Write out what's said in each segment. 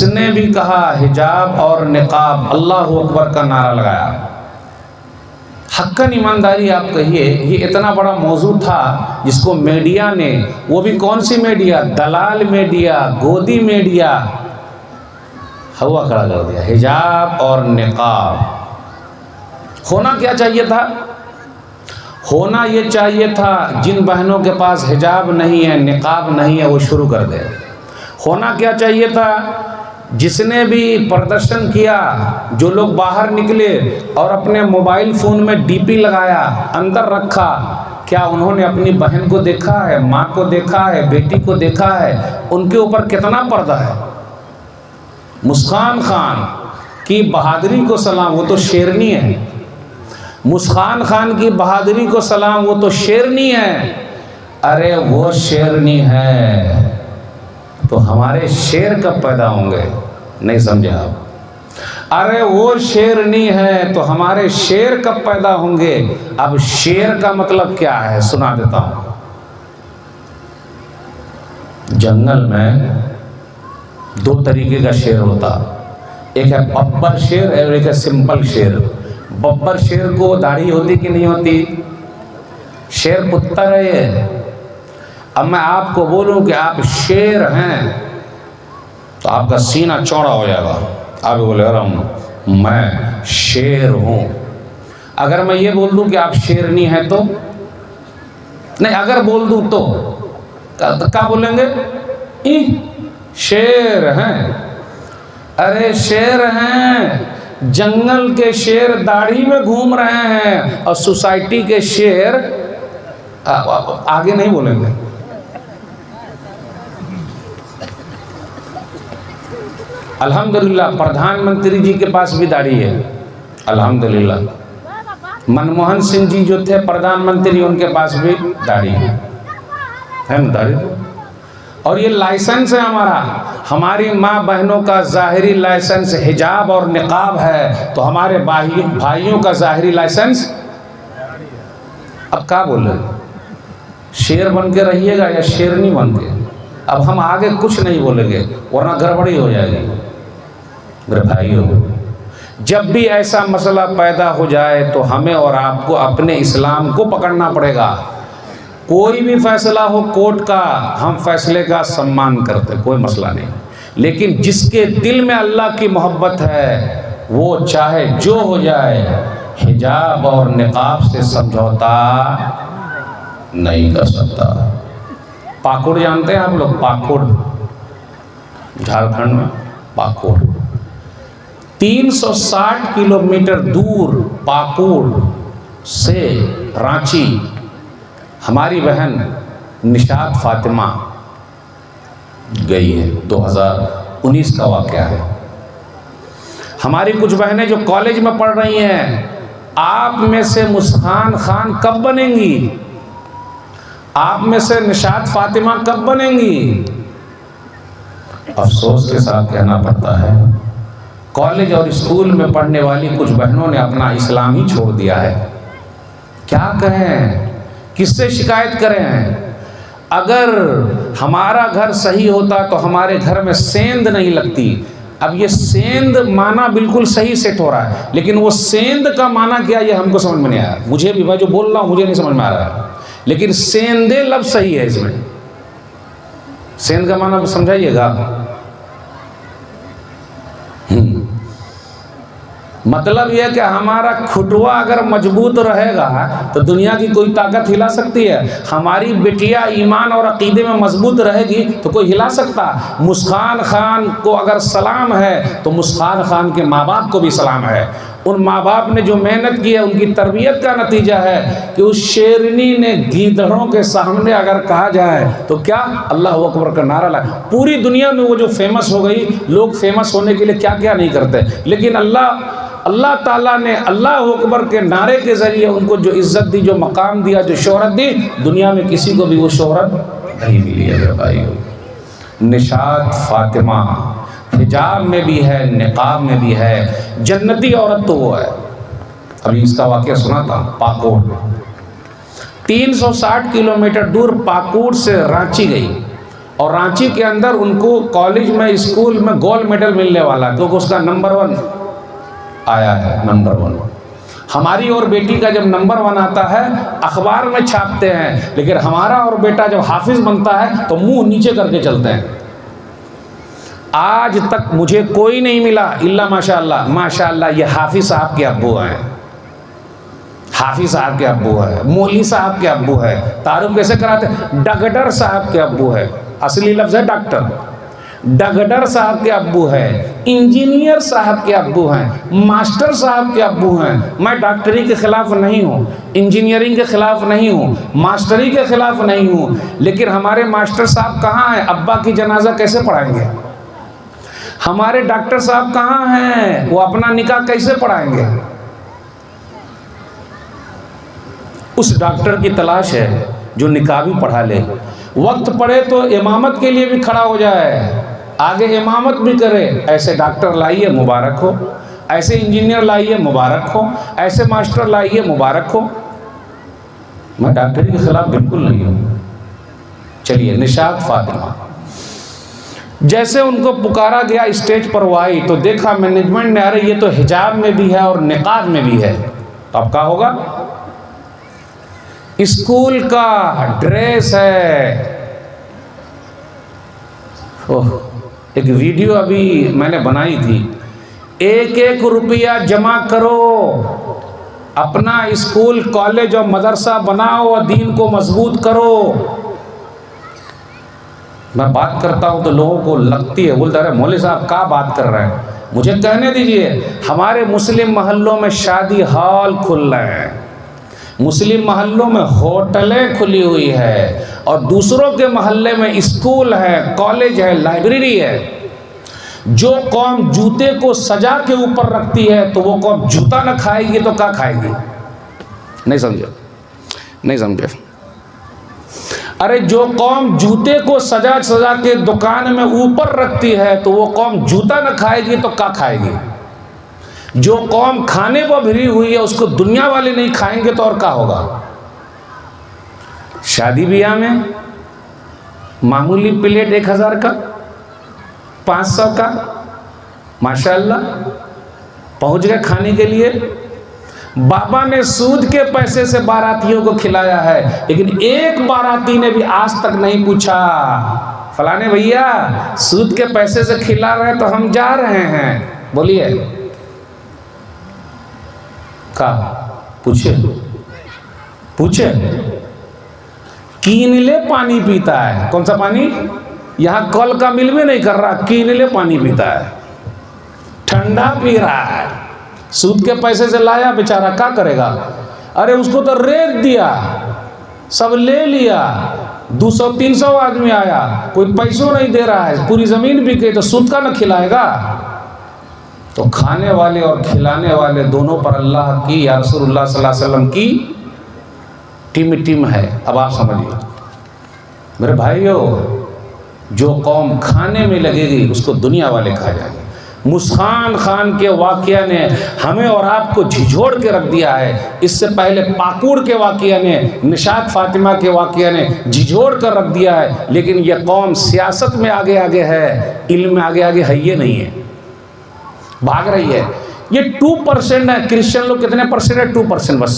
जिसने भी कहा हिजाब और निकाब, अल्लाह अकबर का नारा लगाया। हक्कन ईमानदारी आप कहिए, ये इतना बड़ा मौजू था जिसको मीडिया ने, वो भी कौन सी मीडिया, दलाल मीडिया, गोदी मीडिया, हवा खड़ा कर दिया। हिजाब और निकाब होना क्या चाहिए था? होना ये चाहिए था जिन बहनों के पास हिजाब नहीं है, निकाब नहीं है, वो शुरू कर दे। होना क्या चाहिए था? जिसने भी प्रदर्शन किया, जो लोग बाहर निकले और अपने मोबाइल फ़ोन में डीपी लगाया, अंदर रखा, क्या उन्होंने अपनी बहन को देखा है, माँ को देखा है, बेटी को देखा है? उनके ऊपर कितना पर्दा है। मुस्कान खान की बहादुरी को सलाम, वो तो शेरनी है। मुस्कान खान की बहादुरी को सलाम, वो तो शेरनी है। अरे वो शेरनी है तो हमारे शेर कब पैदा होंगे? नहीं समझे आप? अरे वो शेरनी है तो हमारे शेर कब पैदा होंगे? अब शेर का मतलब क्या है सुना देता हूं। जंगल में दो तरीके का शेर होता, एक है बब्बर शेर और एक है सिंपल शेर। बब्बर शेर को दाढ़ी होती कि नहीं होती? शेर पुत्तर है ये। अब मैं आपको बोलूं कि आप शेर हैं तो आपका सीना चौड़ा हो जाएगा। आप बोले अरे मैं शेर हूं। अगर मैं ये बोल दूं कि आप शेरनी हैं तो नहीं, अगर बोल दूं तो क्या बोलेंगे? शेर हैं। अरे शेर हैं, जंगल के शेर दाढ़ी में घूम रहे हैं और सोसाइटी के शेर आगे नहीं बोलेंगे। अल्हम्दुलिल्लाह प्रधानमंत्री जी के पास भी दाढ़ी है। अल्हम्दुलिल्लाह मनमोहन सिंह जी जो थे प्रधानमंत्री, उनके पास भी दाढ़ी है ना दाढ़ी। और ये लाइसेंस है हमारा, हमारी माँ बहनों का ज़ाहिरी लाइसेंस हिजाब और निकाब है, तो हमारे भाइयों का ज़ाहिरी लाइसेंस। अब क्या बोल रहे? शेर बन के रहिएगा या शेरनी बन के? अब हम आगे कुछ नहीं बोलेंगे वरना गड़बड़ी हो जाएगी। मेरे भाइयों, जब भी ऐसा मसला पैदा हो जाए तो हमें और आपको अपने इस्लाम को पकड़ना पड़ेगा। कोई भी फैसला हो कोर्ट का, हम फैसले का सम्मान करते, कोई मसला नहीं। लेकिन जिसके दिल में अल्लाह की मोहब्बत है वो चाहे जो हो जाए, हिजाब और निकाब से समझौता नहीं कर सकता। पाकुड़ जानते हैं आप लोग? पाकुड़ झारखंड में पाकुड़ 360 किलोमीटर दूर पाकुड़ से रांची हमारी बहन निशात फातिमा गई है। 2019 का वाक़या है। हमारी कुछ बहनें जो कॉलेज में पढ़ रही हैं, आप में से मुस्कान खान कब बनेंगी? आप में से निशात फातिमा कब बनेंगी? अफसोस के साथ कहना पड़ता है, कॉलेज और स्कूल में पढ़ने वाली कुछ बहनों ने अपना इस्लाम ही छोड़ दिया है। क्या कहें, किससे शिकायत करें? अगर हमारा घर सही होता तो हमारे घर में सेंध नहीं लगती। अब ये सेंध माना बिल्कुल सही सेट हो रहा है, लेकिन वो सेंध का माना क्या ये हमको समझ में नहीं आया। मुझे भी, मैं जो बोल रहा हूँ मुझे नहीं समझ में आ रहा है, लेकिन सेंधे लफ्ज़ सही है इसमें। सेंध का माना समझाइएगा। मतलब यह कि हमारा खुटवा अगर मजबूत रहेगा तो दुनिया की कोई ताकत हिला सकती है। हमारी बेटियां ईमान और अकीदे में मजबूत रहेगी तो कोई हिला सकता। मुस्कान खान को अगर सलाम है तो मुस्कान खान के माँ बाप को भी सलाम है। उन माँ बाप ने जो मेहनत की है, उनकी तरबियत का नतीजा है कि उस शेरनी ने गीदड़ों के सामने अगर कहा जाए तो क्या अल्लाह अकबर का नारा लगा। पूरी दुनिया में वो जो फेमस हो गई, लोग फेमस होने के लिए क्या क्या नहीं करते, लेकिन अल्लाह ताला ने अल्लाह अकबर के नारे के ज़रिए उनको जो इज़्ज़त दी, जो मकाम दिया, जो शोहरत दी, दुनिया में किसी को भी वो शोहरत नहीं मिली है। मेरे भाइयों, निशात फातिमा हिजाब में भी है, निकाब में भी है, जन्नती औरत तो वो है। अभी इसका वाक़या सुना था। पाकुड़ 360 किलोमीटर दूर पाकुड़ से रांची गई और रांची के अंदर उनको कॉलेज में स्कूल में गोल्ड मेडल मिलने वाला, क्योंकि उसका नंबर 1 आया है, नंबर 1। हमारी और बेटी का जब नंबर 1 आता है अखबार में छापते हैं, लेकिन हमारा और बेटा जब हाफिज बनता है तो मुंह नीचे करके चलते हैं। आज तक मुझे कोई नहीं मिला इल्ला माशाअल्लाह, माशाअल्लाह ये हाफिज साहब के अब्बू हैं, हाफिज साहब के अब्बू है, मौलवी साहब के अब्बू है। तारुफ कैसे कराते हैं? डगडर साहब के अब्बू है, असली लफ्ज़ है डॉक्टर। डगडर साहब के अब्बू है, इंजीनियर साहब के अब्बू हैं, मास्टर साहब के अब्बू हैं। मैं डॉक्टरी के ख़िलाफ़ नहीं हूँ, इंजीनियरिंग के ख़िलाफ़ नहीं हूँ, मास्टरी के ख़िलाफ़ नहीं हूँ, लेकिन हमारे मास्टर साहब कहाँ हैं? अब्बा की जनाजा कैसे पढ़ाएंगे? हमारे डॉक्टर साहब कहाँ हैं? वो अपना निकाह कैसे पढ़ाएंगे? उस डॉक्टर की तलाश है जो निकाह भी पढ़ा ले, वक्त पड़े तो इमामत के लिए भी खड़ा हो जाए, आगे इमामत भी करे। ऐसे डॉक्टर लाइए, मुबारक हो। ऐसे इंजीनियर लाइए, मुबारक हो। ऐसे मास्टर लाइए, मुबारक हो। मैं डॉक्टरी के खिलाफ बिल्कुल नहीं हूँ। चलिए, निशात फातिमा जैसे उनको पुकारा गया स्टेज पर वो आई तो देखा मैनेजमेंट ने, अरे ये तो हिजाब में भी है और निकाब में भी है, तो अब क्या होगा? स्कूल का ड्रेस है। ओह, एक वीडियो अभी मैंने बनाई थी, 1-1 रुपया जमा करो, अपना स्कूल कॉलेज और मदरसा बनाओ और दीन को मजबूत करो। मैं बात करता हूँ तो लोगों को लगती है, बोलते अरे मौलवी साहब क्या बात कर रहे हैं, मुझे कहने दीजिए। हमारे मुस्लिम महल्लों में शादी हॉल खुल रहे हैं, मुस्लिम महल्लों में होटलें खुली हुई है, और दूसरों के मोहल्ले में स्कूल है, कॉलेज है, लाइब्रेरी है। जो कौम जूते को सजा के ऊपर रखती है तो वो कौम जूता न खाएगी तो क्या खाएगी? नहीं समझे? नहीं समझे? अरे जो कौम जूते को सजा सजा के दुकान में ऊपर रखती है तो वो कौम जूता न खाएगी तो क्या खाएगी? जो कौम खाने को भिड़ी हुई है उसको दुनिया वाले नहीं खाएंगे तो और क्या होगा? शादी ब्याह में मामूली प्लेट 1000 का, 500 का, माशाअल्लाह पहुंच गए खाने के लिए। बाबा ने सूद के पैसे से बारातियों को खिलाया है, लेकिन एक बाराती ने भी आज तक नहीं पूछा, फलाने भैया सूद के पैसे से खिला रहे हैं तो हम जा रहे हैं, बोलिए का पूछे? पूछे? कीनले पानी पीता है। कौन सा पानी? यहाँ कल का मिल भी नहीं कर रहा, कीनले पानी पीता है, ठंडा पी रहा है। सूद के पैसे से लाया बेचारा, क्या करेगा? अरे उसको तो रेत दिया, सब ले लिया, 200-300 आदमी आया, कोई पैसों नहीं दे रहा है, पूरी जमीन बिक गई, तो सूद का न खिलाएगा? तो खाने वाले और खिलाने वाले दोनों पर अल्लाह की या रसूलुल्लाह सल्लल्लाहु अलैहि वसल्लम की टीम है। अब आप समझिए मेरे भाइयों, जो कौम खाने में लगेगी उसको दुनिया वाले खा जाएंगे। मुस्कान खान के वाक़या ने हमें और आपको झिझोड़ के रख दिया है। इससे पहले पाकुड़ के वाक़या ने, निशात फातिमा के वाक़या ने झिझोड़ कर रख दिया है। लेकिन यह कौम सियासत में आगे आगे है, इल्म में आगे आगे है ये नहीं है, भाग रही है। ये 2% है। क्रिश्चियन लोग कितने परसेंट है? 2% बस।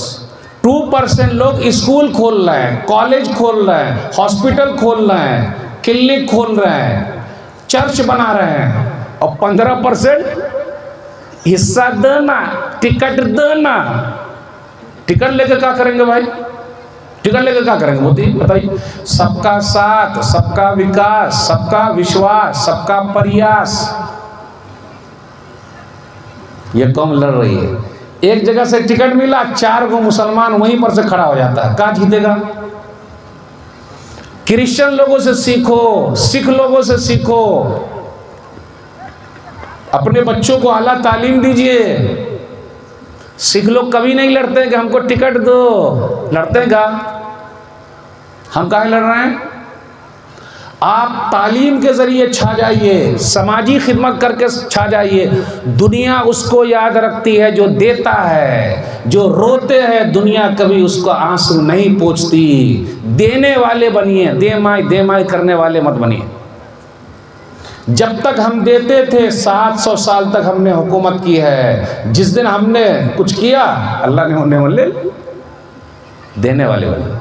2% लोग स्कूल खोल रहे हैं, कॉलेज खोल रहे हैं, हॉस्पिटल खोल रहे हैं, क्लिनिक खोल रहे हैं, चर्च बना रहे हैं, और 15% हिस्सा देना, टिकट देना। टिकट लेकर क्या करेंगे भाई? टिकट लेकर क्या करेंगे मोदी बताइए? सबका साथ, सबका विकास, सबका विश्वास, सबका प्रयास, ये कौम लड़ रही है। एक जगह से टिकट मिला, 4 गो मुसलमान वहीं पर से खड़ा हो जाता है, क्या जीतेगा? क्रिश्चियन लोगों से सीखो, सिख लोगों से सीखो, अपने बच्चों को आला तालीम दीजिए। सिख लोग कभी नहीं लड़ते कि हमको टिकट दो, लड़ते हैं क्या? हम काहे लड़ रहे हैं? आप तालीम के ज़रिए छा जाइए, समाजी खिदमत करके छा जाइए। दुनिया उसको याद रखती है जो देता है, जो रोते हैं दुनिया कभी उसको आंसू नहीं पोंछती। देने वाले बनिए, दे माई करने वाले मत बनिए। जब तक हम देते थे 700 साल तक हमने हुकूमत की है। जिस दिन हमने कुछ किया अल्लाह ने उन्हें ले देने वाले बने।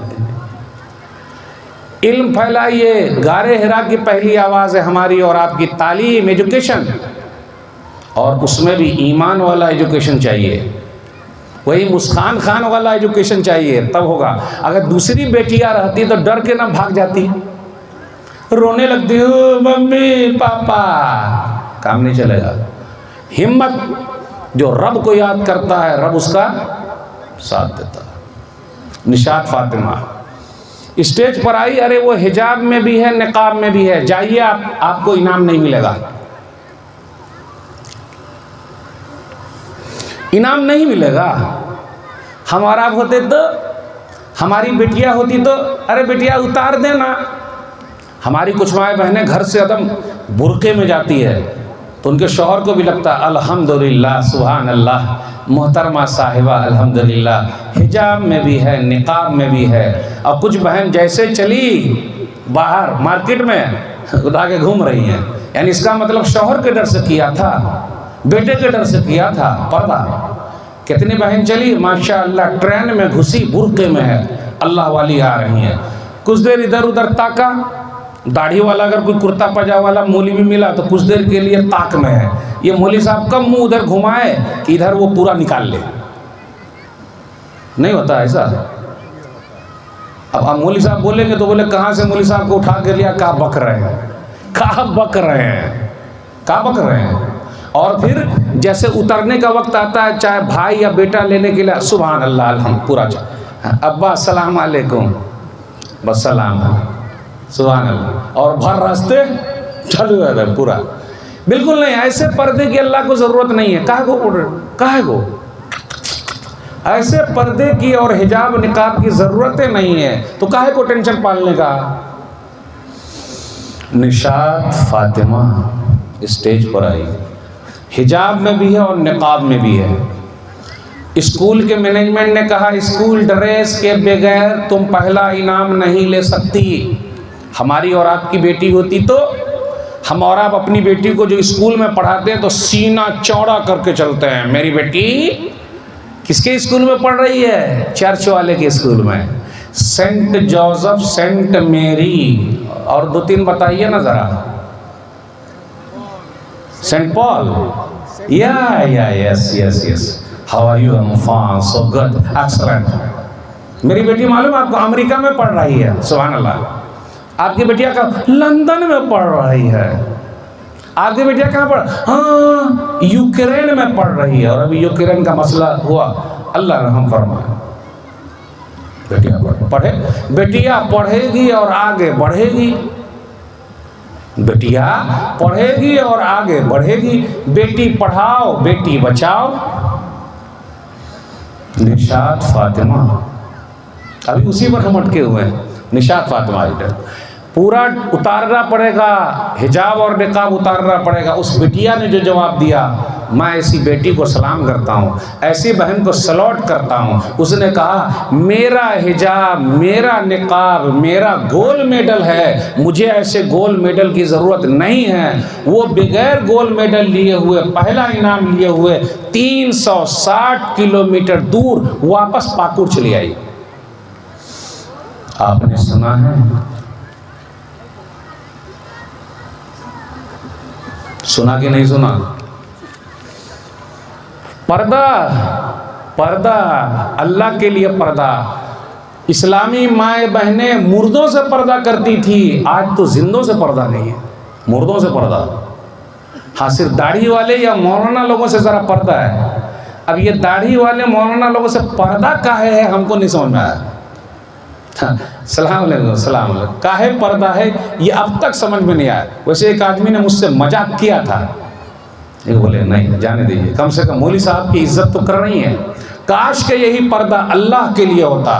इल्म फैलाइए। गारे हिरा की पहली आवाज़ है हमारी और आपकी तालीम, एजुकेशन, और उसमें भी ईमान वाला एजुकेशन चाहिए। वही मुस्कान खान वाला एजुकेशन चाहिए, तब होगा। अगर दूसरी बेटियां रहती तो डर के ना भाग जाती, रोने लगती हो मम्मी पापा, काम नहीं चलेगा। हिम्मत, जो रब को याद करता है रब उसका साथ देता है। निशात फातिमा स्टेज पर आई, अरे वो हिजाब में भी है, निकाब में भी है, जाइए आपको इनाम नहीं मिलेगा, इनाम नहीं मिलेगा। हमारा होते तो, हमारी बेटियां होती तो, अरे बेटिया उतार देना। हमारी कुछ माएँ बहनें घर से एकदम बुरके में जाती है तो उनके शौहर को भी लगता है अल्हम्दुलिल्लाह सुभान अल्लाह, मोहतरमा साहिबा अल्हम्दुलिल्लाह, हिजाब में भी है, निकाब में भी है। और कुछ बहन जैसे चली बाहर मार्केट में उठा के घूम रही हैं, यानी इसका मतलब शौहर के डर से किया था, बेटे के डर से किया था पर्दा। कितनी बहन चली माशाअल्लाह ट्रेन में घुसी बुरके में है, अल्लाह वाली आ रही हैं। कुछ देर इधर उधर ताका, दाढ़ी वाला अगर कोई कुर्ता पजामा वाला मौलवी मिला तो कुछ देर के लिए ताक में है। ये मौलवी साहब कब मुंह उधर घुमाए कि इधर वो पूरा निकाल ले, नहीं होता ऐसा। अब मौलवी साहब बोलेंगे तो बोले कहाँ से मौलवी साहब को उठा के लिया, कहाँ बक रहे हैं, कहाँ बक रहे हैं, कहाँ बक रहे हैं। और फिर जैसे उतरने का वक्त आता है, चाहे भाई या बेटा लेने के लिए, सुभान अल्लाह अल्हम्द पूरा अब्बा अस्सलाम वालेकुम, बस सलाम सुभान अल्लाह, और भर रास्ते चल रहे पूरा। बिल्कुल नहीं, ऐसे पर्दे की अल्लाह को ज़रूरत नहीं है। काहे को ऐसे पर्दे की और हिजाब निकाब की ज़रूरतें नहीं है, तो काहे को टेंशन पालने का। निशात फातिमा स्टेज पर आई, हिजाब में भी है और निकाब में भी है। स्कूल के मैनेजमेंट ने कहा स्कूल ड्रेस के बगैर तुम पहला इनाम नहीं ले सकती। हमारी और आपकी बेटी होती तो हम और आप अपनी बेटी को जो स्कूल में पढ़ाते हैं तो सीना चौड़ा करके चलते हैं। मेरी बेटी किसके स्कूल में पढ़ रही है? चर्च वाले के स्कूल में, सेंट जोसेफ, सेंट मेरी, और दो तीन बताइए ना ज़रा। Saint Paul, yes how are you? Fine, so good, excellent. मेरी बेटी मालूम आपको अमेरिका में पढ़ रही है, सुभान अल्लाह। आपकी बेटिया का लंदन में पढ़ रही है। आपकी बेटिया कहाँ पढ़? हाँ, यूक्रेन में पढ़ रही है। और अभी यूक्रेन का मसला हुआ, अल्लाह रहम फरमाए। बेटिया पढ़े, बेटिया पढ़ेगी और आगे बढ़ेगी, बेटिया पढ़ेगी और आगे बढ़ेगी। बेटी पढ़ाओ, बेटी बचाओ। निशात फातिमा, अभी उसी पर हम अटके हुए हैं। निशात फातिमा पूरा उतारना पड़ेगा, हिजाब और निकाब उतारना पड़ेगा। उस बिटिया ने जो जवाब दिया, मैं ऐसी बेटी को सलाम करता हूँ, ऐसी बहन को सलूट करता हूँ। उसने कहा मेरा हिजाब, मेरा निकाब मेरा गोल्ड मेडल है, मुझे ऐसे गोल्ड मेडल की ज़रूरत नहीं है। वो बगैर गोल्ड मेडल लिए हुए, पहला इनाम लिए हुए 360 किलोमीटर दूर वापस पाकुड़ चली आई। आपने सुना है? सुना कि नहीं सुना? पर्दा, पर्दा अल्लाह के लिए पर्दा। इस्लामी माए बहनें मुर्दों से पर्दा करती थी, आज तो जिंदों से पर्दा नहीं है, मुर्दों से पर्दा। हाँ, सिर्फ दाढ़ी वाले या मौलाना लोगों से ज़रा पर्दा है। अब ये दाढ़ी वाले मौलाना लोगों से पर्दा काहे है हमको नहीं समझ में आया। सलाम अलैकुम, सलाम अलैकुम, काहे पर्दा है ये अब तक समझ में नहीं आया। वैसे एक आदमी ने मुझसे मजाक किया था, ये बोले नहीं जाने दीजिए, कम से कम मौलवी साहब की इज्जत तो कर रही है। काश के यही पर्दा अल्लाह के लिए होता।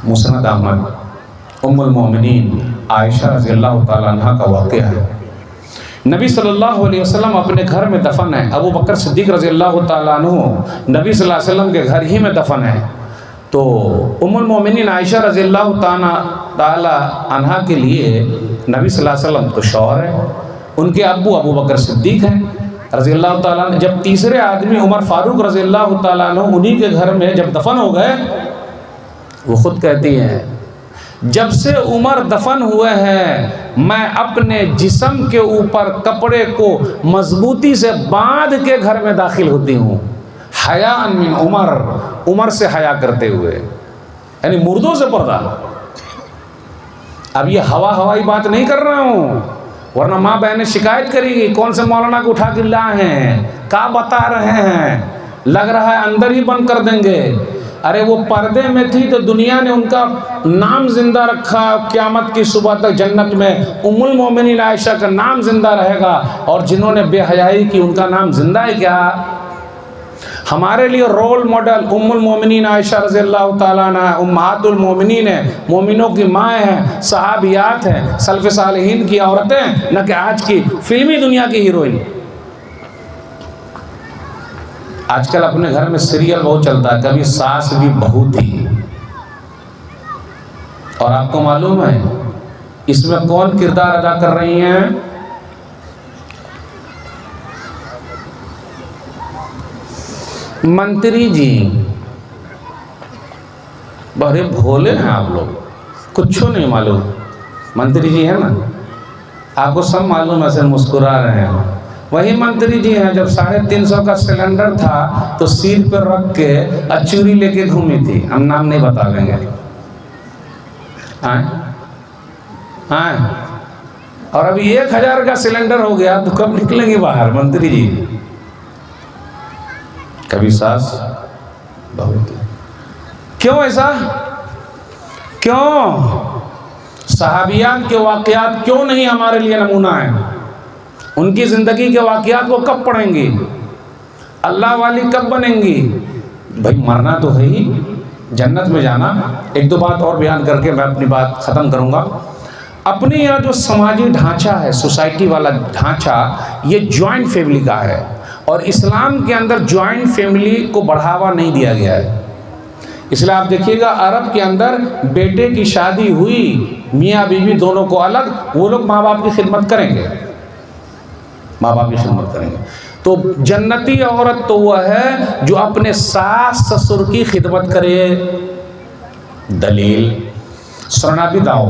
मुस्नद अहमद उम्मुल मोमिनीन आयशा रज़ियल्लाहु ताला अन्हा का वाक़या है। नबी सल्लल्लाहु अलैहि वसल्लम अपने घर में दफन है। अबू बकर सिद्दीक़ रज़ियल्लाहु ताला अन्हु नबी सल्लल्लाहु अलैहि वसल्लम के घर ही में दफन है। तो उम्मुल मोमिनीन आयशा रज़ियल्लाहु ताला अन्हा के लिए नबी सल्लल्लाहु अलैहि वसल्लम तो शौहर है, उनके अब्बू अबू बकर सिद्दीक़ हैं रज़ियल्लाहु ताला अन्हु। जब तीसरे आदमी उमर फारूक रज़ियल्लाहु ताला अन्हु उन्हीं के घर में जब दफन हो गए, वो खुद कहती हैं, जब से उमर दफन हुए हैं मैं अपने जिस्म के ऊपर कपड़े को मजबूती से बांध के घर में दाखिल होती हूँ, हया मिन उमर, उमर से हया करते हुए, यानी मुर्दों से पर्दा। अब ये हवाई बात नहीं कर रहा हूँ, वरना माँ बहनें शिकायत करेगी, कौन से मौलाना को उठा के लाए हैं, क्या बता रहे हैं, लग रहा है अंदर ही बंद कर देंगे। अरे वो पर्दे में थी तो दुनिया ने उनका नाम जिंदा रखा, क़यामत की सुबह तक जन्नत में उम्मुल मोमिनीन आयशा का नाम जिंदा रहेगा, और जिन्होंने बेहयाई की उनका नाम जिंदा है क्या? हमारे लिए रोल मॉडल उम्मुल मोमिनीन आयशा रज़ियल्लाहु ताला अन्हा उम्महातुल मोमिनीन है, मोमिनों की माँ हैं, सहाबियात हैं, सल्फ़ सालिहीन की औरतें, न कि आज की फिल्मी दुनिया की हीरोइन। आजकल अपने घर में सीरियल बहुत चलता है, कभी सास भी बहू थी, और आपको मालूम है इसमें कौन किरदार अदा कर रही हैं? मंत्री जी। बड़े भोले हैं आप लोग, कुछ नहीं मालूम। मंत्री जी है ना, आपको सब मालूम है, ऐसे मुस्कुरा रहे हैं। वही मंत्री जी हैं जब 350 का सिलेंडर था तो सिर पर रख के अचूरी लेके घूमी थी, हम नाम नहीं बता देंगे। और अभी 1000 का सिलेंडर हो गया तो कब निकलेंगे बाहर मंत्री जी? कभी सास बहुत। क्यों ऐसा? क्यों? सहाबियात के वाक़यात क्यों नहीं हमारे लिए नमूना है? उनकी ज़िंदगी के वाक़यात को कब पढ़ेंगी? अल्लाह वाली कब बनेंगी? भाई मरना तो है ही, जन्नत में जाना। एक दो बात और बयान करके मैं अपनी बात ख़त्म करूँगा। अपने यहाँ जो समाजी ढांचा है, सोसाइटी वाला ढांचा, ये जॉइंट फैमिली का है, और इस्लाम के अंदर जॉइंट फैमिली को बढ़ावा नहीं दिया गया है। इसलिए आप देखिएगा अरब के अंदर बेटे की शादी हुई, मियाँ बीवी दोनों को अलग, वो लोग माँ बाप की खिदमत करेंगे, माँ बाप की खिदमत करेंगे। तो जन्नती औरत तो वह है जो अपने सास ससुर की खिदमत करे। दलील सुनाबी दाओ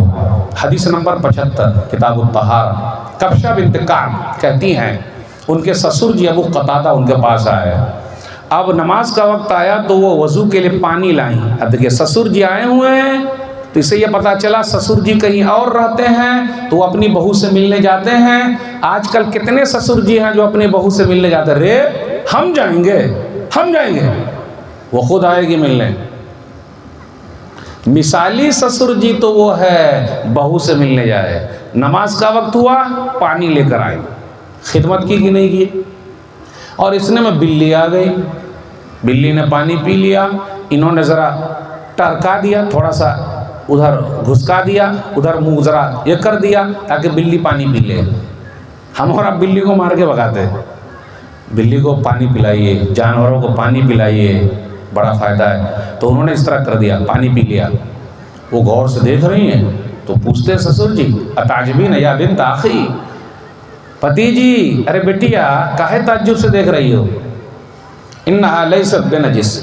हदीस नंबर 75 किताब तहारा, कब्शा बिन्त काब कहती हैं उनके ससुर जी अबू कतादा उनके पास आए। अब नमाज का वक्त आया तो वो वज़ू के लिए पानी लाई। अब देखिए ससुर जी आए हुए हैं तो इससे ये पता चला ससुर जी कहीं और रहते हैं तो वो अपनी बहू से मिलने जाते हैं। आजकल कितने ससुर जी हैं जो अपनी बहू से मिलने जाते हैं? रे हम जाएंगे, हम जाएंगे, वो खुद आएगी मिलने। मिसाली ससुर जी तो वो है बहू से मिलने जाए, नमाज का वक्त हुआ पानी लेकर आए, खिदमत की कि नहीं की? और इसने में बिल्ली आ गई, बिल्ली ने पानी पी लिया, इन्होंने ज़रा टरका दिया, थोड़ा सा उधर घुसका दिया, उधर मुंह ज़रा ये कर दिया ताकि बिल्ली पानी पी ले। हम और आप बिल्ली को मार के भगाते। बिल्ली को पानी पिलाइए, जानवरों को पानी पिलाइए, बड़ा फ़ायदा है। तो उन्होंने इस तरह कर दिया, पानी पी लिया। वो गौर से देख रही हैं तो पूछते ससुर जी अताजबीन या बिन्त आखी, पति जी अरे बेटिया काहे ताज्जुब से देख रही हो? इन्नहा लैसत बिनजिस,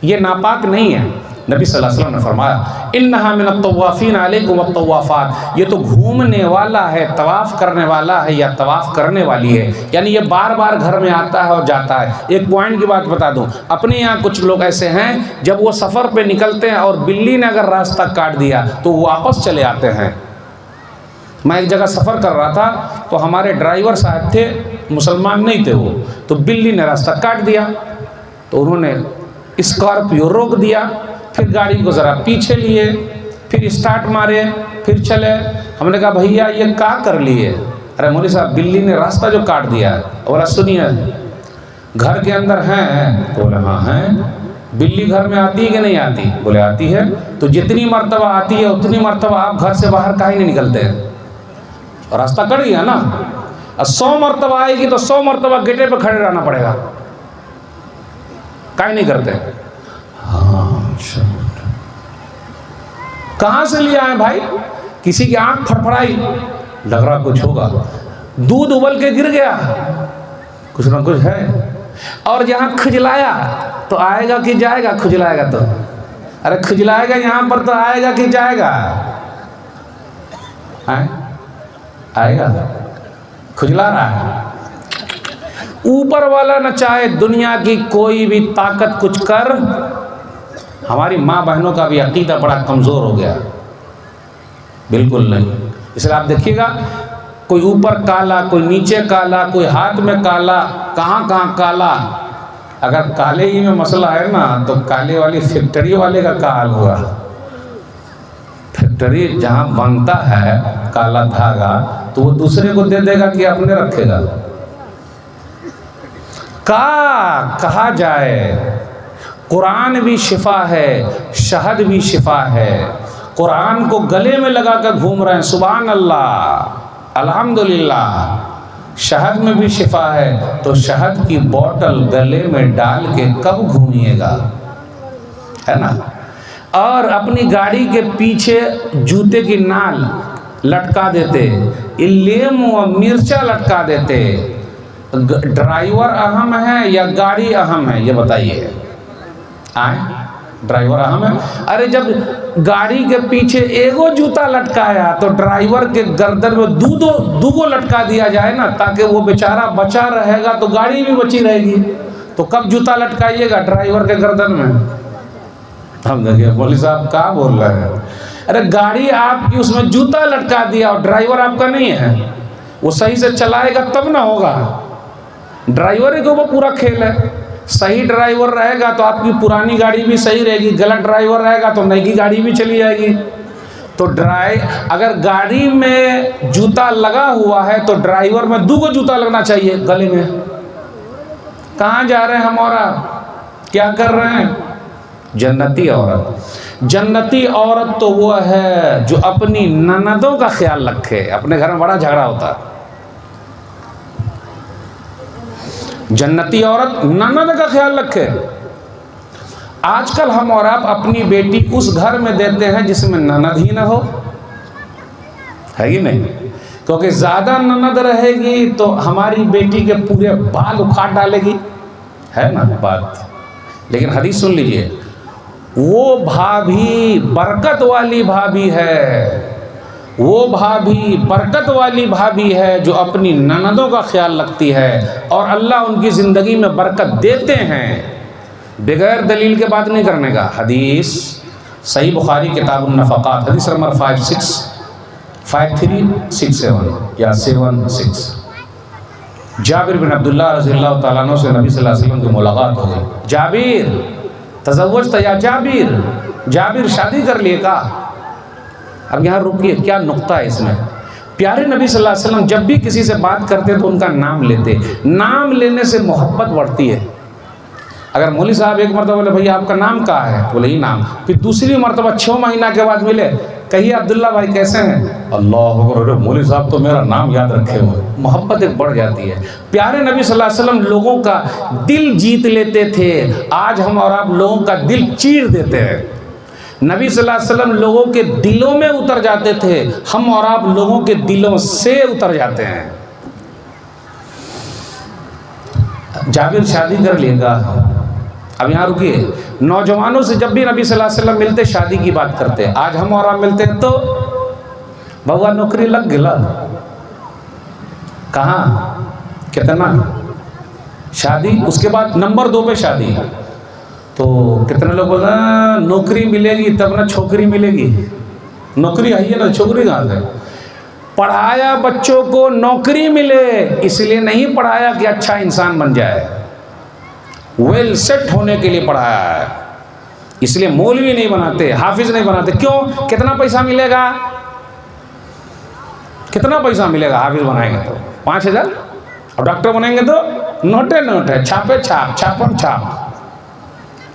ये नापाक नहीं है। नबी सल्लल्लाहु अलैहि वसल्लम ने फरमाया इन्नहा मिनत तवाफ़ीन अलैकुम वत्तवाफ़ात, ये तो घूमने वाला है, तवाफ़ करने वाला है या तवाफ़ करने वाली है, यानी ये बार बार घर में आता है और जाता है। एक पॉइंट की बात बता दूं, अपने यहाँ कुछ लोग ऐसे हैं जब वो सफ़र पे निकलते हैं और बिल्ली ने अगर रास्ता काट दिया तो वो वापस चले आते हैं। मैं एक जगह सफ़र कर रहा था तो हमारे ड्राइवर साहब थे, मुसलमान नहीं थे वो, तो बिल्ली ने रास्ता काट दिया तो उन्होंने स्कॉर्पियो रोक दिया, फिर गाड़ी को ज़रा पीछे लिए, फिर स्टार्ट मारे, फिर चले। हमने कहा भैया ये क्या कर लिए? अरे मौलवी साहब बिल्ली ने रास्ता जो काट दिया है। बोला सुनिए घर के अंदर हैं? बोला हाँ हैं। बिल्ली घर में आती है कि नहीं आती? बोले आती है। तो जितनी मर्तबा आती है उतनी मर्तबा आप घर से बाहर काहे नहीं निकलते हैं? रास्ता कट गया ना। 100 मर्तबा आएगी तो 100 मर्तबा गेटे पे खड़े रहना पड़ेगा। काहे नहीं करते? हाँ, कहाँ से लिया है भाई? किसी की आंख फड़फड़ाई, लग रहा कुछ होगा, दूध उबल के गिर गया, कुछ ना कुछ है। और जहाँ खुजलाया तो आएगा कि जाएगा? खुजलाएगा तो, अरे खुजलाएगा यहाँ पर तो आएगा कि जाएगा? आएगा। खुजला रहा है। ऊपर वाला न चाहे दुनिया की कोई भी ताकत कुछ कर, हमारी माँ बहनों का भी अकीदा बड़ा कमज़ोर हो गया। बिल्कुल नहीं। इसलिए आप देखिएगा, कोई ऊपर काला, कोई नीचे काला, कोई हाथ में काला, कहाँ कहाँ काला। अगर काले ही में मसला है ना, तो काले वाली फैक्ट्री वाले का क्या हाल हुआ? फैक्ट्री जहाँ बनता है काला धागा, तो वो दूसरे को दे देगा कि अपने रखेगा? कहा जाए, कुरान भी शिफा है, शहद भी शिफा है। कुरान को गले में लगा कर घूम रहे हैं, सुभान अल्लाह, अल्हम्दुलिल्लाह। शहद में भी शिफा है, तो शहद की बोतल गले में डाल के कब घूमिएगा, है ना? और अपनी गाड़ी के पीछे जूते की नाल लटका देते, इल्लेम व मिर्चा लटका देते। ड्राइवर अहम है या गाड़ी अहम है, ये बताइए। ड्राइवर अहम है। अरे जब गाड़ी के पीछे एगो जूता लटकाया तो ड्राइवर के गर्दन में दूगो लटका दिया जाए ना, ताकि वो बेचारा बचा रहेगा तो गाड़ी भी बची रहेगी। तो कब जूता लटकाइएगा ड्राइवर के गर्दन में? हम देखिए मौलवी साहब क्या बोल रहे हैं। अरे गाड़ी आपकी, उसमें जूता लटका दिया और ड्राइवर आपका नहीं है, वो सही से चलाएगा तब ना होगा। ड्राइवर ही को वो पूरा खेल है। सही ड्राइवर रहेगा तो आपकी पुरानी गाड़ी भी सही रहेगी, गलत ड्राइवर रहेगा तो नई की गाड़ी भी चली जाएगी। तो अगर गाड़ी में जूता लगा हुआ है तो ड्राइवर में दूगो जूता लगना चाहिए गले में। कहाँ जा रहे हैं हम और आप? क्या कर रहे हैं? जन्नती औरत। जन्नती औरत तो वो है जो अपनी ननदों का ख्याल रखे। अपने घर में बड़ा झगड़ा होता है। जन्नती औरत ननद का ख्याल रखे। आजकल हम और आप अपनी बेटी उस घर में देते हैं जिसमें ननद ही ना हो, है कि नहीं? क्योंकि ज़्यादा ननद रहेगी तो हमारी बेटी के पूरे बाल उखाड़ डालेगी, है ना बात? लेकिन हदीस सुन लीजिए, वो भाभी बरकत वाली भाभी है, वो भाभी बरकत वाली भाभी है जो अपनी ननदों का ख्याल रखती है, और अल्लाह उनकी ज़िंदगी में बरकत देते हैं। बगैर दलील के बात नहीं करने का। हदीस सही बुखारी किताबुन नफ़क़ात, हदीस नंबर 5367 या 76। जाबिर बिन अब्दुल्लाह रज़ियल्लाहु ताला अन्हु से नबी सल्लल्लाहु अलैहि वसल्लम की मुलाकात हो गई। जाबिर तज़व्वज या जाबिर शादी कर लिए का? अब यहाँ रुकिए, क्या नुक्ता है इसमें। प्यारे नबी सल्लल्लाहु अलैहि वसल्लम जब भी किसी से बात करते तो उनका नाम लेते। नाम लेने से मोहब्बत बढ़ती है। अगर मौलवी साहब एक मरतबा बोले भैया आपका नाम क्या है, बोले ही नाम, फिर दूसरी मरतबा 6 महीना के बाद मिले, कहिए अब्दुल्ला भाई कैसे हैं? अल्लाह अकबर, मौलवी साहब तो मेरा नाम याद रखे हुए। मोहब्बत एक बढ़ जाती है। प्यारे नबी सल्लल्लाहु अलैहि वसल्लम लोगों का दिल जीत लेते थे। आज हम और आप लोगों का दिल चीर देते हैं। नबी सल्लल्लाहु अलैहि वसल्लम लोगों के दिलों में उतर जाते थे, हम और आप लोगों के दिलों से उतर जाते हैं। जाबिर शादी कर लेगा। अब यहाँ रुकिए, नौजवानों से जब भी नबी सल्लल्लाहु अलैहि वसल्लम मिलते शादी की बात करते। आज हम और आप मिलते हैं तो बउआ नौकरी लग गया, कहाँ कितना शादी, उसके बाद नंबर 2 पे शादी। तो कितने लोग बोल रहे हैं नौकरी मिलेगी तब ना छोकरी मिलेगी। नौकरी है ना, छोकरी कहाँ से? पढ़ाया बच्चों को नौकरी मिले, इसलिए नहीं पढ़ाया कि अच्छा इंसान बन जाए, वेल सेट होने के लिए पढ़ाया है। इसलिए मौलवी नहीं बनाते, हाफिज नहीं बनाते। क्यों? कितना पैसा मिलेगा? कितना पैसा मिलेगा हाफिज बनाएंगे तो? 5000। और डॉक्टर बनेंगे तो नोटे नोट है, छापे छाप, छापम छाप।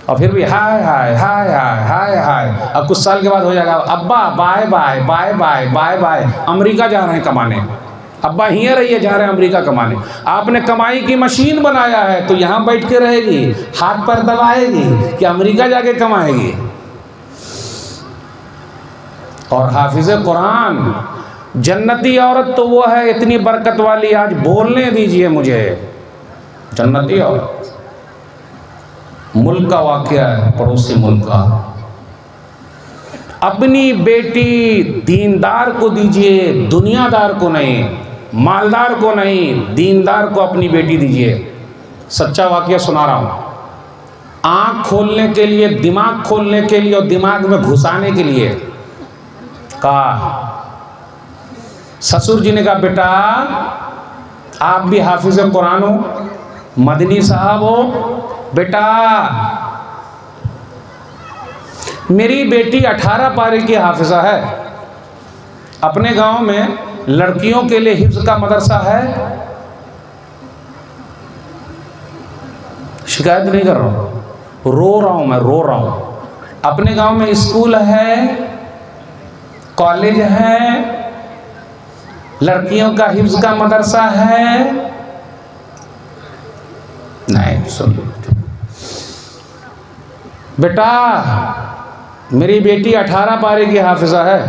और फिर भी हाय हाय हाय हाय हाय हाय। अब कुछ साल के बाद हो जाएगा, अब्बा bye bye bye bye bye bye, America जा रहे हैं कमाने। अब्बा हियर रहिए, जा रहे हैं अमेरिका कमाने। आपने कमाई की मशीन बनाया है तो यहाँ बैठ के रहेगी, हाथ पर दबाएगी कि अमेरिका जाके कमाएगी। और हाफिज कुरान जन्नती औरत तो वो है इतनी बरकत वाली, आज बोलने दीजिए मुझे। जन्नती औरत मुल्क का वाकया है, पड़ोसी मुल्क का। अपनी बेटी दीनदार को दीजिए, दुनियादार को नहीं, मालदार को नहीं, दीनदार को अपनी बेटी दीजिए। सच्चा वाकया सुना रहा हूं। आंख खोलने के लिए, दिमाग खोलने के लिए और दिमाग में घुसाने के लिए कहा। ससुर जी ने कहा बेटा आप भी हाफिज कुरान हो, मदनी साहब हो, बेटा मेरी बेटी 18 पारे की हाफिजा है। अपने गांव में लड़कियों के लिए हिफ्ज का मदरसा है। शिकायत नहीं कर रहा हूं, रो रहा हूं, मैं रो रहा हूं। अपने गांव में स्कूल है, कॉलेज है, लड़कियों का हिफ्ज का मदरसा है। नहीं सुन बेटा, मेरी बेटी 18 पारे की हाफिजा है।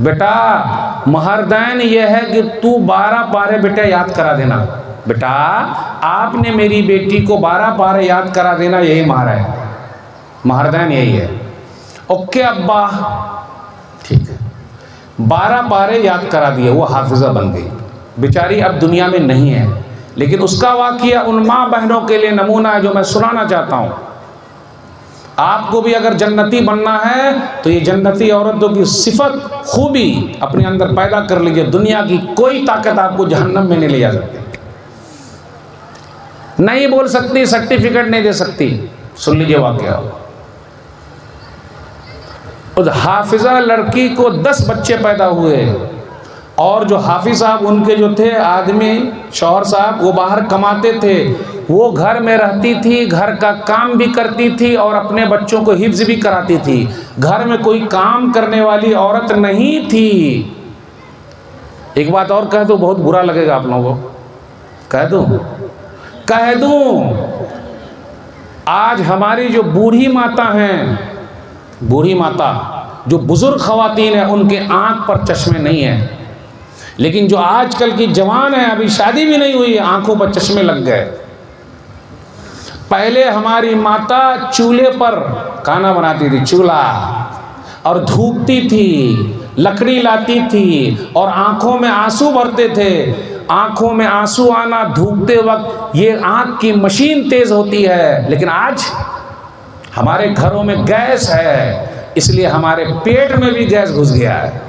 बेटा महरदैन यह है कि तू 12 पारे बेटा याद करा देना। बेटा आपने मेरी बेटी को 12 पारे याद करा देना, यही मार है, महरदैन यही है। ओके अब्बा, ठीक है। 12 पारे याद करा दिए, वो हाफिजा बन गई। बेचारी अब दुनिया में नहीं है, लेकिन उसका वाक़या उन माँ बहनों के लिए नमूना है जो मैं सुनाना चाहता हूँ। आपको भी अगर जन्नती बनना है तो ये जन्नती औरतों की सिफत, खूबी अपने अंदर पैदा कर लीजिए। दुनिया की कोई ताकत आपको जहन्नम में नहीं ले जा सकती, नहीं बोल सकती, सर्टिफिकेट नहीं दे सकती। सुन लीजिए वाकया। उस हाफिजा लड़की को 10 बच्चे पैदा हुए, और जो हाफिज साहब उनके जो थे आदमी, शौहर साहब, वो बाहर कमाते थे, वो घर में रहती थी, घर का काम भी करती थी और अपने बच्चों को हिफ्ज भी कराती थी। घर में कोई काम करने वाली औरत नहीं थी। एक बात और कह दो, बहुत बुरा लगेगा आप लोगों को, कह दूं, आज हमारी जो बूढ़ी माता हैं, बूढ़ी माता जो बुजुर्ग खवातीन हैं, उनके आंख पर चश्मे नहीं हैं। लेकिन जो आजकल की जवान है, अभी शादी भी नहीं हुई, आंखों पर चश्मे लग गए। पहले हमारी माता चूल्हे पर खाना बनाती थी, चूल्हा, और धूपती थी, लकड़ी लाती थी और आंखों में आंसू भरते थे। आंखों में आंसू आना धूपते वक्त, ये आंख की मशीन तेज होती है। लेकिन आज हमारे घरों में गैस है, इसलिए हमारे पेट में भी गैस घुस गया है।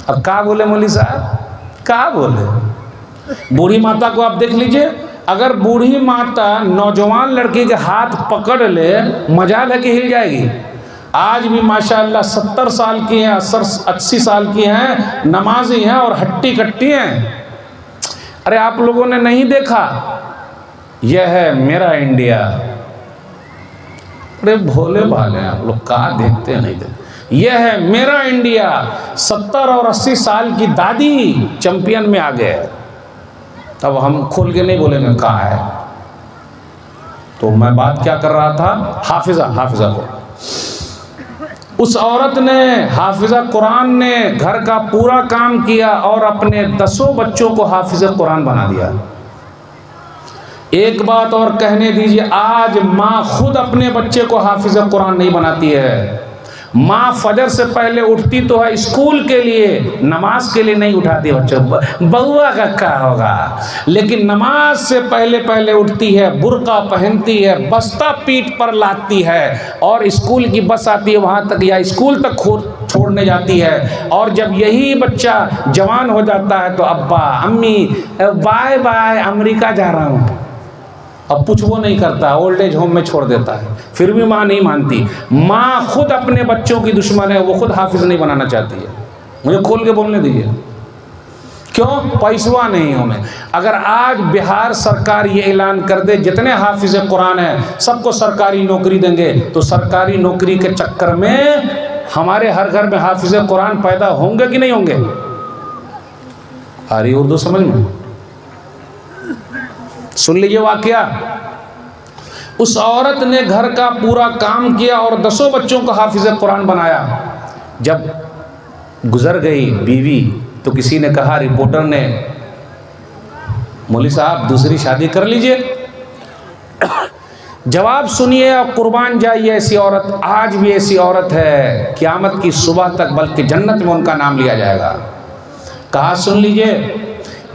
अब क्या बोले मौली साहब, क्या बोले? बूढ़ी माता को आप देख लीजिए, अगर बूढ़ी माता नौजवान लड़की के हाथ पकड़ ले, मजाल है कि हिल जाएगी। आज भी माशाअल्लाह 70 साल की हैं, 80 साल की हैं, नमाजी हैं और हट्टी कट्टी हैं। अरे आप लोगों ने नहीं देखा, यह है मेरा इंडिया। अरे भोले भाले हैं आप लोग, कहाँ देखते हैं, नहीं देखते। यह है मेरा इंडिया। 70 और 80 साल की दादी चैंपियन में आ गए। तब हम खोल के नहीं बोलेंगे कहाँ है। तो मैं बात क्या कर रहा था, हाफिजा को। उस औरत ने, हाफिजा कुरान ने, घर का पूरा काम किया और अपने 10 बच्चों को हाफिज कुरान बना दिया। एक बात और कहने दीजिए, आज माँ खुद अपने बच्चे को हाफिज कुरान नहीं बनाती है। माँ फजर से पहले उठती तो है स्कूल के लिए, नमाज के लिए नहीं उठाती बच्चों को। बउआ का क्या होगा, लेकिन नमाज से पहले उठती है, बुर्का पहनती है, बस्ता पीठ पर लाती है और स्कूल की बस आती है वहाँ तक या स्कूल तक छोड़ने जाती है। और जब यही बच्चा जवान हो जाता है तो अब्बा अम्मी बाय बाय अमेरिका जा रहा हूँ, अब कुछ वो नहीं करता, ओल्ड एज होम में छोड़ देता है। फिर भी माँ नहीं मानती। माँ खुद अपने बच्चों की दुश्मन है, वो खुद हाफिज नहीं बनाना चाहती है। मुझे खोल के बोलने दीजिए। क्यों? पैसवा नहीं हमें। अगर आज बिहार सरकार ये ऐलान कर दे जितने हाफिज कुरान हैं सबको सरकारी नौकरी देंगे, तो सरकारी नौकरी के चक्कर में हमारे हर घर में हाफिज कुरान पैदा होंगे कि नहीं होंगे? आ रही उर्दू समझ में? सुन लीजिए वाकया। उस औरत ने घर का पूरा काम किया और 10 बच्चों को हाफिज कुरान बनाया। जब गुजर गई बीवी तो किसी ने कहा, रिपोर्टर ने, मौलवी साहब दूसरी शादी कर लीजिए। जवाब सुनिए और कुर्बान जाइए, ऐसी औरत आज भी ऐसी औरत है, क़यामत की सुबह तक बल्कि जन्नत में उनका नाम लिया जाएगा। कहा, सुन लीजिए,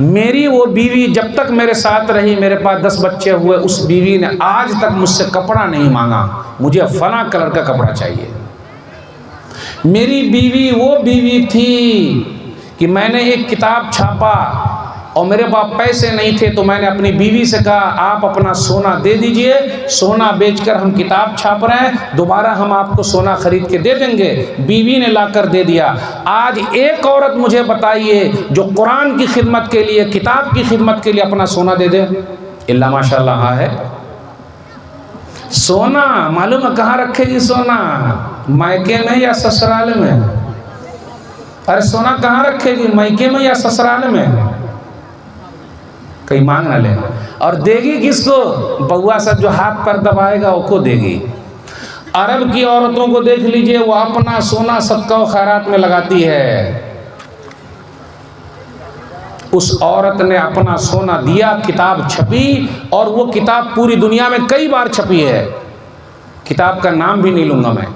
मेरी वो बीवी जब तक मेरे साथ रही, मेरे पास 10 बच्चे हुए, उस बीवी ने आज तक मुझसे कपड़ा नहीं मांगा, मुझे फला कलर का कपड़ा चाहिए। मेरी बीवी वो बीवी थी कि मैंने एक किताब छापा और मेरे पास पैसे नहीं थे तो मैंने अपनी बीवी से कहा, आप अपना सोना दे दीजिए, सोना बेचकर हम किताब छाप रहे हैं, दोबारा हम आपको सोना खरीद के दे देंगे। बीवी ने लाकर दे दिया। आज एक औरत मुझे बताइए जो कुरान की खिदमत के लिए, किताब की खिदमत के लिए अपना सोना दे दे? इल्ला माशाल्लाह। हाँ है सोना। मालूम है कहाँ रखेगी सोना? मायके में या ससुराल में? अरे सोना कहाँ रखेगी, मायके में या ससुराल में? कहीं मांग ना ले। और देगी किसको? बउआ सब जो हाथ पर दबाएगा उसको देगी। अरब की औरतों को देख लीजिए, वो अपना सोना सदका व खैरात में लगाती है। उस औरत ने अपना सोना दिया, किताब छपी, और वो किताब पूरी दुनिया में कई बार छपी है। किताब का नाम भी नहीं लूंगा मैं,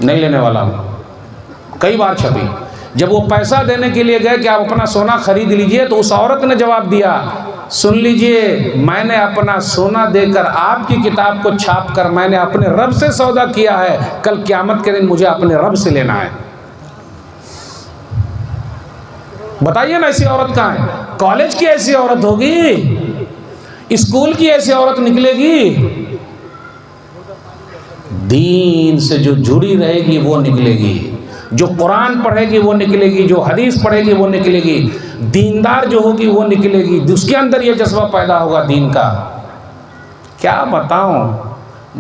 नहीं लेने वाला हूं। कई बार छपी। जब वो पैसा देने के लिए गए कि आप अपना सोना खरीद लीजिए, तो उस औरत ने जवाब दिया, सुन लीजिए, मैंने अपना सोना देकर आपकी किताब को छाप कर मैंने अपने रब से सौदा किया है, कल क़यामत के दिन मुझे अपने रब से लेना है। बताइए ना, ऐसी औरत कहाँ है? कॉलेज की ऐसी औरत होगी, स्कूल की ऐसी औरत निकलेगी? दीन से जो जुड़ी रहेगी वो निकलेगी, जो कुरान पढ़ेगी वो निकलेगी, जो हदीस पढ़ेगी वो निकलेगी, दीनदार जो होगी वो निकलेगी, उसके अंदर ये जज्बा पैदा होगा दीन का। क्या बताऊं,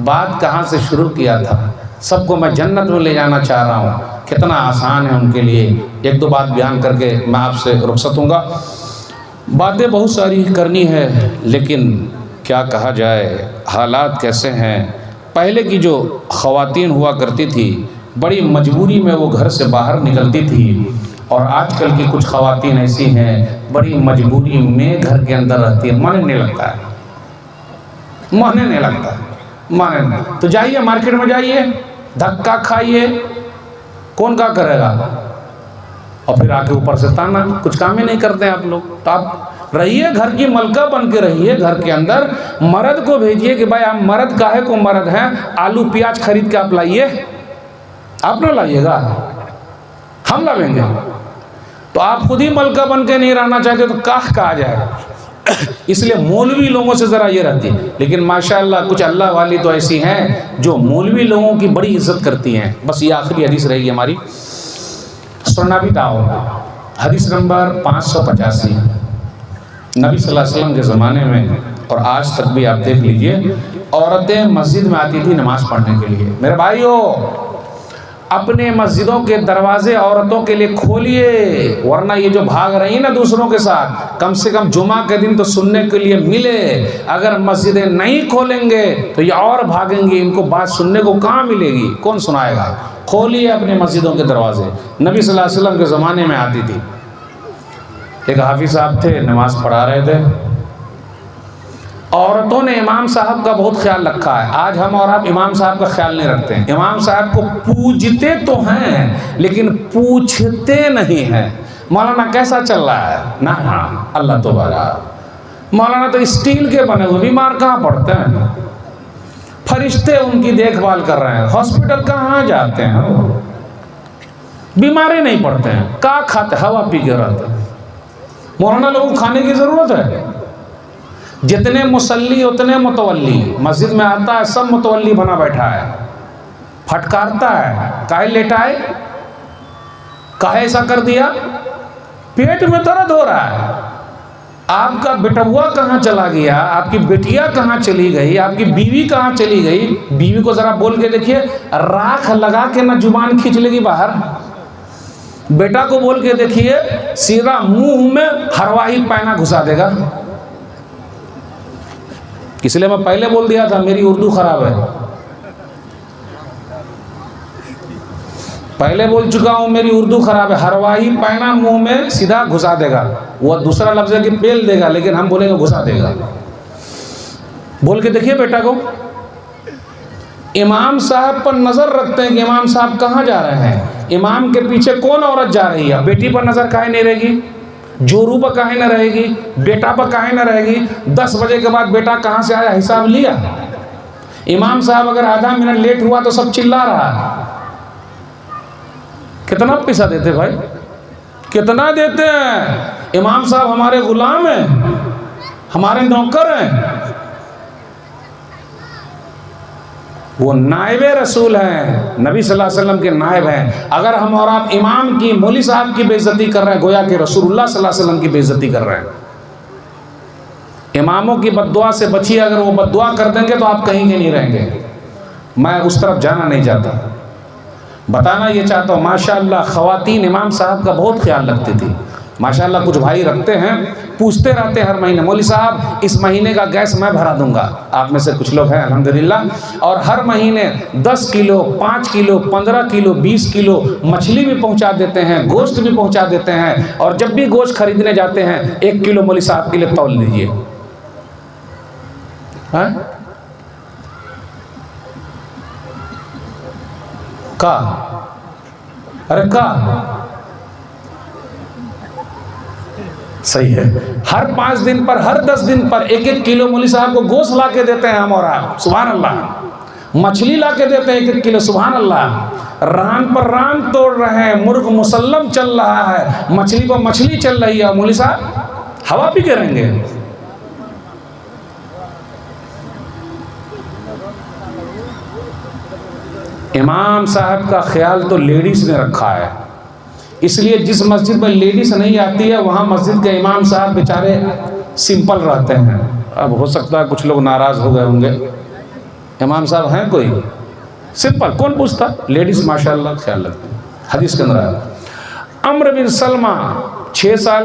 बात कहाँ से शुरू किया था। सबको मैं जन्नत में ले जाना चाह रहा हूँ, कितना आसान है उनके लिए। एक दो बात बयान करके मैं आपसे रुखसत हूँगा। बातें बहुत सारी करनी है, लेकिन क्या कहा जाए, हालात कैसे हैं। पहले की जो ख़वातीन हुआ करती थी, बड़ी मजबूरी में वो घर से बाहर निकलती थी, और आजकल की कुछ ख़वातीन ऐसी हैं बड़ी मजबूरी में घर के अंदर रहती है। मन नहीं लगता है, मन नहीं लगता है, मन। तो जाइए मार्केट में, जाइए धक्का खाइए, कौन क्या करेगा? और फिर आके ऊपर से ताना, कुछ काम ही नहीं करते हैं आप लोग। तो आप रहिए घर की मलका बन के रहिए घर के अंदर। मर्द को भेजिए कि भाई आप मर्द काहे को मर्द हैं, आलू प्याज खरीद के आप लाइए। आप ना लाइएगा, हम लाएंगे। तो आप खुद ही मलका बन के नहीं रहना चाहते तो काह कहा जाए। इसलिए मौलवी लोगों से ज़रा ये रहती है। लेकिन माशाअल्लाह कुछ अल्लाह वाली तो ऐसी हैं जो मौलवी लोगों की बड़ी इज्जत करती हैं। बस ये आखिरी हदीस रहेगी हमारी, सुनना भी दाओ। हदीस नंबर 585। नबी सल्लल्लाहु अलैहि वसल्लम के ज़माने में और आज तक भी आप देख लीजिए, औरतें मस्जिद में आती थी नमाज़ पढ़ने के लिए। मेरे भाइयों, अपने मस्जिदों के दरवाजे औरतों के लिए खोलिए, वरना ये जो भाग रही है ना दूसरों के साथ, कम से कम जुमा के दिन तो सुनने के लिए मिले। अगर मस्जिदें नहीं खोलेंगे तो ये और भागेंगी, इनको बात सुनने को कहाँ मिलेगी, कौन सुनाएगा। खोलिए अपने मस्जिदों के दरवाजे। नबी सल्लल्लाहु अलैहि वसल्लम के ज़माने में आती थी। एक हाफिज साहब थे, नमाज पढ़ा रहे थे। औरतों ने इमाम साहब का बहुत ख्याल रखा है। आज हम और आप इमाम साहब का ख्याल नहीं रखते हैं। इमाम साहब को पूजते तो हैं लेकिन पूछते नहीं हैं। मौलाना कैसा चल रहा है ना, हाँ अल्लाह तो बरा। मौलाना तो स्टील के बने हुए, बीमार कहाँ पड़ते हैं, फरिश्ते उनकी देखभाल कर रहे हैं। हॉस्पिटल कहाँ जाते हैं, बीमारी नहीं पड़ते हैं। क्या खाते, हवा पी के रहते हैं। मौलाना लोगों को खाने की ज़रूरत है। जितने मुसल्ली उतने मुतवल्ली। मस्जिद में आता है सब मुतवल्ली बना बैठा है, फटकारता है, काहे लेटा है, काहे ऐसा कर दिया। पेट में दर्द हो रहा है, आपका बेटुआ कहाँ चला गया, आपकी बेटिया कहाँ चली गई, आपकी बीवी कहाँ चली गई। बीवी को जरा बोल के देखिए, राख लगा के ना जुबान खींच लेगी बाहर। बेटा को बोल के देखिए, सीधा मुंह में हरवाही पैना घुसा देगा। इसलिए मैं पहले बोल दिया था मेरी उर्दू खराब है, पहले बोल चुका हूं मेरी उर्दू खराब है। हरवाही पैना मुंह में सीधा घुसा देगा। वो दूसरा लफ्ज है कि पेल देगा, लेकिन हम बोलेंगे घुसा देगा। बोल के देखिए बेटा को। इमाम साहब पर नजर रखते हैं कि इमाम साहब कहाँ जा रहे हैं, इमाम के पीछे कौन औरत जा रही है। बेटी पर नजर काहे नहीं रहेगी, जोरू पर काहे न रहेगी, बेटा पर काहे न रहेगी। 10 बजे के बाद बेटा कहाँ से आया हिसाब लिया। इमाम साहब अगर आधा मिनट लेट हुआ तो सब चिल्ला रहा है। कितना पैसा देते भाई, कितना देते हैं। इमाम साहब हमारे गुलाम हैं, हमारे नौकर हैं। वो नायबे रसूल हैं, नबी सल्लल्लाहु अलैहि वसल्लम के नायब हैं। अगर हम और आप इमाम की, मौली साहब की बेइज्जती कर रहे हैं, गोया कि रसूलुल्लाह सल्लल्लाहु अलैहि वसल्लम की बेइज्जती कर रहे हैं। इमामों की बद्दुआ से बचिए, अगर वो बद्दुआ कर देंगे तो आप कहीं के नहीं रहेंगे। मैं उस तरफ जाना नहीं चाहता, बताना ये चाहता हूँ। माशाअल्लाह ख़वातीन इमाम साहब का बहुत ख्याल रखती थी। माशाअल्लाह कुछ भाई रखते हैं, पूछते रहते हैं हर महीने, मौली साहब इस महीने का गैस मैं भरा दूंगा। आप में से कुछ लोग हैं अल्हम्दुलिल्लाह। और हर महीने 10 किलो, 5 किलो, 15 किलो, 20 किलो मछली भी पहुंचा देते हैं, गोश्त भी पहुंचा देते हैं। और जब भी गोश्त खरीदने जाते हैं 1 किलो मौली साहब के लिए तौल लीजिए। का अरे का सही है। हर 5 दिन पर, हर 10 दिन पर 1-1 किलो मौली साहब को गोश्त ला के देते हैं हम और आप, सुभान अल्लाह। मछली ला के देते हैं 1-1 किलो, सुभान अल्लाह। रान पर रान तोड़ रहे हैं, मुर्ग मुसल्लम चल रहा है, मछली पर मछली चल रही है। मौली साहब हवा पी के रहेंगे। इमाम साहब का ख्याल तो लेडीज़ ने रखा है, इसलिए जिस मस्जिद में लेडीज़ नहीं आती है वहाँ मस्जिद के इमाम साहब बेचारे सिंपल रहते हैं। अब हो सकता है कुछ लोग नाराज़ हो गए होंगे, इमाम साहब हैं कोई सिंपल, कौन पूछता। लेडीज़ माशाअल्लाह ख्याल रखते हैं। हदीस के अंदर आया, अम्र बिन सलमा 6 साल